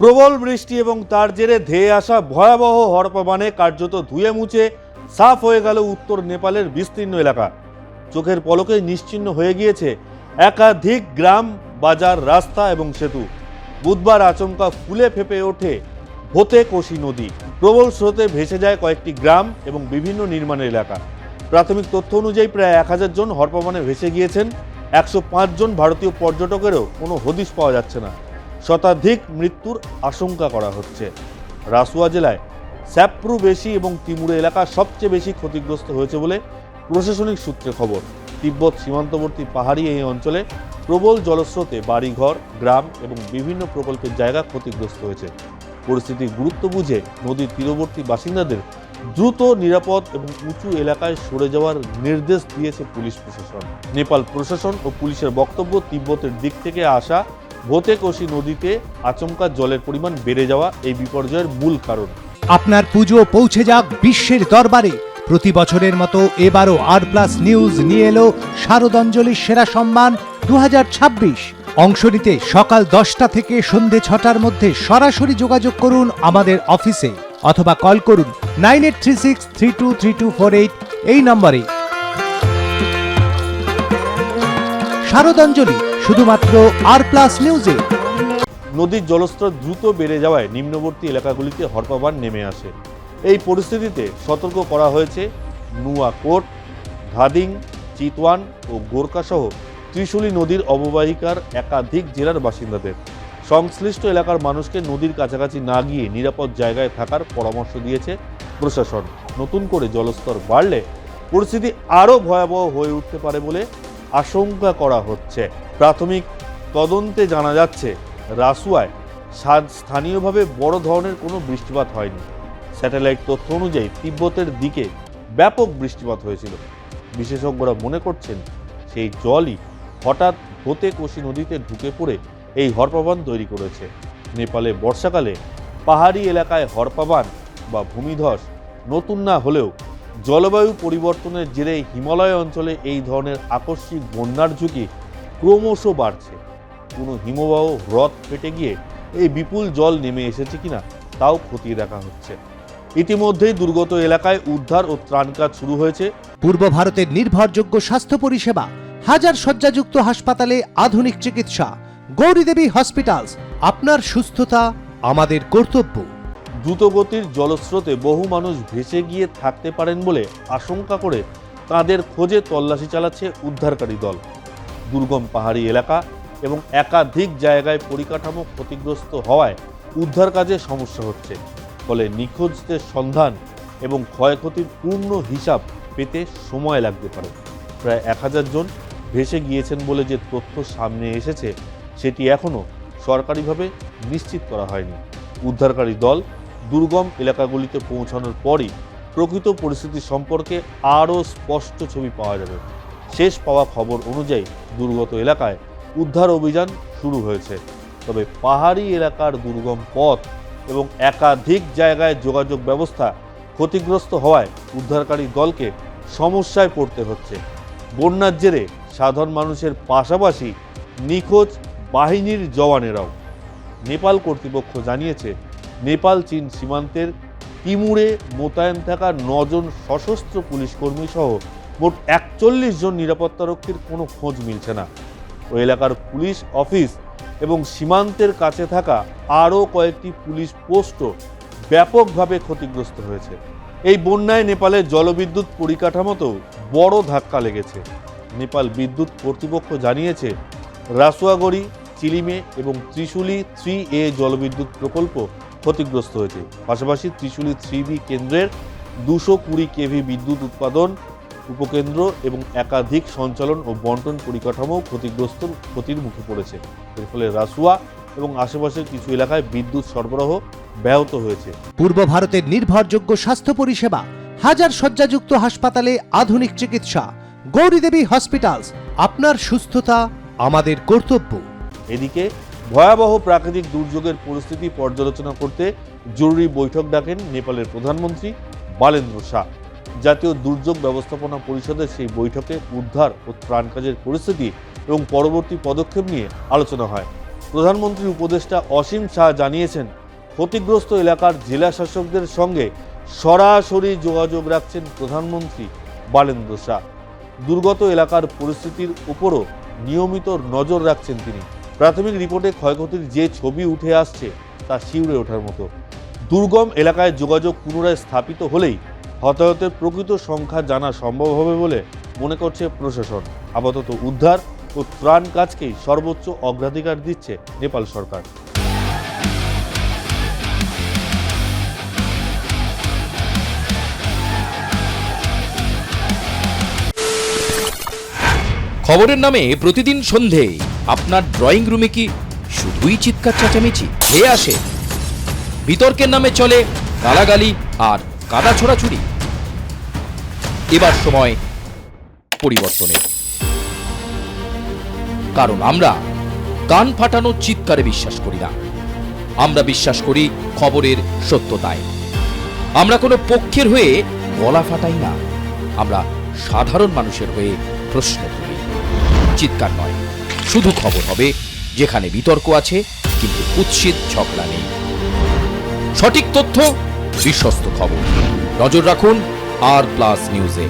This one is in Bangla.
প্রবল বৃষ্টি এবং তার জেরে ধেয়ে আসা ভয়াবহ হড়পা কার্যত ধুয়ে মুছে সাফ হয়ে গেল উত্তর নেপালের বিস্তীর্ণ এলাকা। চোখের পলকে নিশ্চিহ্ন হয়ে গিয়েছে একাধিক গ্রাম, বাজার, রাস্তা এবং সেতু। বুধবার আচমকা ফুলে ফেপে ওঠে ভোতে কোশি নদী। প্রবল স্রোতে ভেসে যায় কয়েকটি গ্রাম এবং বিভিন্ন নির্মাণের এলাকা। প্রাথমিক তথ্য অনুযায়ী প্রায় 1000 জন হড়পা ভেসে গিয়েছেন। 105 জন ভারতীয় পর্যটকেরও কোনো হদিশ পাওয়া যাচ্ছে না। শতাধিক মৃত্যুর আশঙ্কা করা হচ্ছে। রাসুয়া জেলায় স্যাপ্রু বেশি এবং তিমুরে এলাকা সবচেয়ে বেশি ক্ষতিগ্রস্ত হয়েছে বলে প্রশাসনিক সূত্রে খবর। তিব্বত সীমান্তবর্তী পাহাড়ি এই অঞ্চলে প্রবল জলস্রোতে বাড়িঘর, গ্রাম এবং বিভিন্ন প্রকল্পের জায়গা ক্ষতিগ্রস্ত হয়েছে। পরিস্থিতির গুরুত্ব বুঝে নদীর তীরবর্তী বাসিন্দাদের দ্রুত, নিরাপদ এবং উঁচু এলাকায় সরে যাওয়ার নির্দেশ দিয়েছে পুলিশ প্রশাসন। নেপাল প্রশাসন ও পুলিশের বক্তব্য, তিব্বতের দিক থেকে আসা ভোতে কোশি নদীতে আচমকা জলের পরিমাণ বেড়ে যাওয়া এই বিপর্যয়ের মূল কারণ। আপনার পুজো পৌঁছে যাক বিশ্বের দরবারে। প্রতি বছরের মতো এবারও আর+ নিউজ নিয়ে এলো শারদাঞ্জলির সেরা সম্মান 2026। অংশ নিতে সকাল 10টা থেকে সন্ধে 6টার মধ্যে সরাসরি যোগাযোগ করুন আমাদের অফিসে অথবা কল করুন 9836323248 এই নম্বরে। শারদাঞ্জলি শুধুমাত্র আর+ নিউজে। নদীর জলস্তর দ্রুত বেড়ে যাওয়ায় নিম্নবর্তী এলাকাগুলিতে হড়পা নেমে আসে। এই পরিস্থিতিতে সতর্ক করা হয়েছে নুয়াকোট, ধাদিং, চিতওয়ান ও গোর্খা সহ ত্রিশুলি নদীর অববাহিকার একাধিক জেলার বাসিন্দাদের। সংশ্লিষ্ট এলাকার মানুষকে নদীর কাছাকাছি না গিয়ে নিরাপদ জায়গায় থাকার পরামর্শ দিয়েছে প্রশাসন। নতুন করে জলস্তর বাড়লে পরিস্থিতি আরও ভয়াবহ হয়ে উঠতে পারে বলে আশঙ্কা করা হচ্ছে। প্রাথমিক তদন্তে জানা যাচ্ছে রাসুয়ায় স্থানীয়ভাবে বড় ধরনের কোনো বৃষ্টিপাত হয়নি। স্যাটেলাইট তথ্য অনুযায়ী তিব্বতের দিকে ব্যাপক বৃষ্টিপাত হয়েছিল। বিশেষজ্ঞরা মনে করছেন সেই জলই হঠাৎ ভোতে কোশি নদীতে ঢুকে পড়ে এই হড়পা তৈরি করেছে। নেপালে বর্ষাকালে পাহাড়ি এলাকায় হড়পা বা ভূমিধস নতুন না হলেও জলবায়ু পরিবর্তনের জেরে হিমালয় অঞ্চলে এই ধরনের আকস্মিক বন্যার ঝুঁকি ক্রমশ বাড়ছে। কোনো হিমবাহ হ্রদ ফেটে গিয়ে এই বিপুল জল নেমে এসেছে কিনা তাও খতিয়ে দেখা হচ্ছে। ইতিমধ্যেই দুর্গত এলাকায় উদ্ধার ও ত্রাণ কাজ শুরু হয়েছে। পূর্ব ভারতের নির্ভরযোগ্য স্বাস্থ্য পরিষেবা, 1000 শয্যাযুক্ত হাসপাতালে আধুনিক চিকিৎসা। গৌরীদেবী হসপিটালস, আপনার সুস্থতা আমাদের কর্তব্য। দ্রুতগতির জলস্রোতে বহু মানুষ ভেসে গিয়ে থাকতে পারেন বলে আশঙ্কা করে তাদের খোঁজে তল্লাশি চালাচ্ছে উদ্ধারকারী দল। দুর্গম পাহাড়ি এলাকা এবং একাধিক জায়গায় পরিকাঠামো ক্ষতিগ্রস্ত হওয়ায় উদ্ধার কাজে সমস্যা হচ্ছে। ফলে নিখোঁজদের সন্ধান এবং ক্ষয়ক্ষতির পূর্ণ হিসাব পেতে সময় লাগতে পারে। প্রায় 1000 জন ভেসে গিয়েছেন বলে যে তথ্য সামনে এসেছে সেটি এখনও সরকারিভাবে নিশ্চিত করা হয়নি। উদ্ধারকারী দল দুর্গম এলাকাগুলিতে পৌঁছানোর পরই প্রকৃত পরিস্থিতি সম্পর্কে আরও স্পষ্ট ছবি পাওয়া যাবে। শেষ পাওয়া খবর অনুযায়ী দুর্গত এলাকায় উদ্ধার অভিযান শুরু হয়েছে। তবে পাহাড়ি এলাকার দুর্গম পথ এবং একাধিক জায়গায় যোগাযোগ ব্যবস্থা ক্ষতিগ্রস্ত হওয়ায় উদ্ধারকারী দলকে সমস্যায় পড়তে হচ্ছে। বন্যার জেরে সাধারণ মানুষের পাশাপাশি নিখোঁজ বাহিনীর জওয়ানেরাও। নেপাল কর্তৃপক্ষ জানিয়েছে, নেপাল চীন সীমান্তের তিমুরে মোতায়েন থাকা 9 জন সশস্ত্র পুলিশ কর্মী সহ মোট 41 জন নিরাপত্তারক্ষীর কোনো খোঁজ মিলছে না। ওই এলাকার পুলিশ অফিস এবং সীমান্তের কাছে থাকা আরও কয়েকটি পুলিশ পোস্টও ব্যাপকভাবে ক্ষতিগ্রস্ত হয়েছে। এই বন্যায় নেপালের জলবিদ্যুৎ পরিকাঠামোতেও বড় ধাক্কা লেগেছে। নেপাল বিদ্যুৎ কর্তৃপক্ষ জানিয়েছে, রাসুয়াগড়ি, চিলিমে এবং ত্রিশুলি 3A জলবিদ্যুৎ প্রকল্প ক্ষতিগ্রস্ত হয়েছে। পাশাপাশি ত্রিশুলি 3B কেন্দ্রের 220 kV বিদ্যুৎ উৎপাদন উপকেন্দ্র এবং একাধিক সঞ্চালন ও বন্টন পরিকাঠামো ক্ষতির মুখে পড়েছে। এর ফলে রাসুয়া এবং আশেপাশের কিছু এলাকায় বিদ্যুৎ সরবরাহ ব্যাহত হয়েছে। পূর্ব ভারতের নির্ভরযোগ্য স্বাস্থ্য পরিষেবা, 1000 শয্যাযুক্ত হাসপাতালে আধুনিক চিকিৎসা। গৌরীদেবী হসপিটালস, আপনার সুস্থতা আমাদের কর্তব্য। এদিকে ভয়াবহ প্রাকৃতিক দুর্যোগের পরিস্থিতি পর্যালোচনা করতে জরুরি বৈঠক ডাকেন নেপালের প্রধানমন্ত্রী বালেন্দ্র শাহ। জাতীয় দুর্যোগ ব্যবস্থাপনা পরিষদের সেই বৈঠকে উদ্ধার ও ত্রাণ কাজের পরিস্থিতি এবং পরবর্তী পদক্ষেপ নিয়ে আলোচনা হয়। প্রধানমন্ত্রীর উপদেষ্টা অসীম শাহ জানিয়েছেন, ক্ষতিগ্রস্ত এলাকার জেলা শাসকদের সঙ্গে সরাসরি যোগাযোগ রাখছেন প্রধানমন্ত্রী বালেন্দ্র শাহ। দুর্গত এলাকার পরিস্থিতির উপরও নিয়মিত নজর রাখছেন তিনি। প্রাথমিক রিপোর্টে ক্ষয়ক্ষতির যে ছবি উঠে আসছে তা শিউরে ওঠার মতো। দুর্গম এলাকায় যোগাযোগ পুনরায় স্থাপিত হলেই হতাহতের প্রকৃত সংখ্যা জানা সম্ভব হবে বলে মনে করছে প্রশাসন। আপাতত উদ্ধার ও ত্রাণ কাজকেই সর্বোচ্চ অগ্রাধিকার দিচ্ছে নেপাল সরকার। খবরের নামে প্রতিদিন সন্ধে আপনার ড্রয়িং রুমে কি শুধুই চিৎকার চেঁচামেচি খেয়ে আসে? বিতর্কের নামে চলে গালাগালি আর কাদা ছোড়াছুড়ি। এবার সময় পরিবর্তনের, কারণ আমরা কান ফাটানো চিৎকারে বিশ্বাস করি না। আমরা বিশ্বাস করি খবরের সত্যতায়। আমরা কোনো পক্ষের হয়ে গলা ফাটাই না, আমরা সাধারণ মানুষের হয়ে প্রশ্ন তুলি। চিৎকার নয়, শুধু খবর হবে যেখানে বিতর্ক আছে কিন্তু কুৎসিত ঝগড়া নেই। সঠিক তথ্য, বিশ্বস্ত খবর। নজর রাখুন আর প্লাস নিউজে।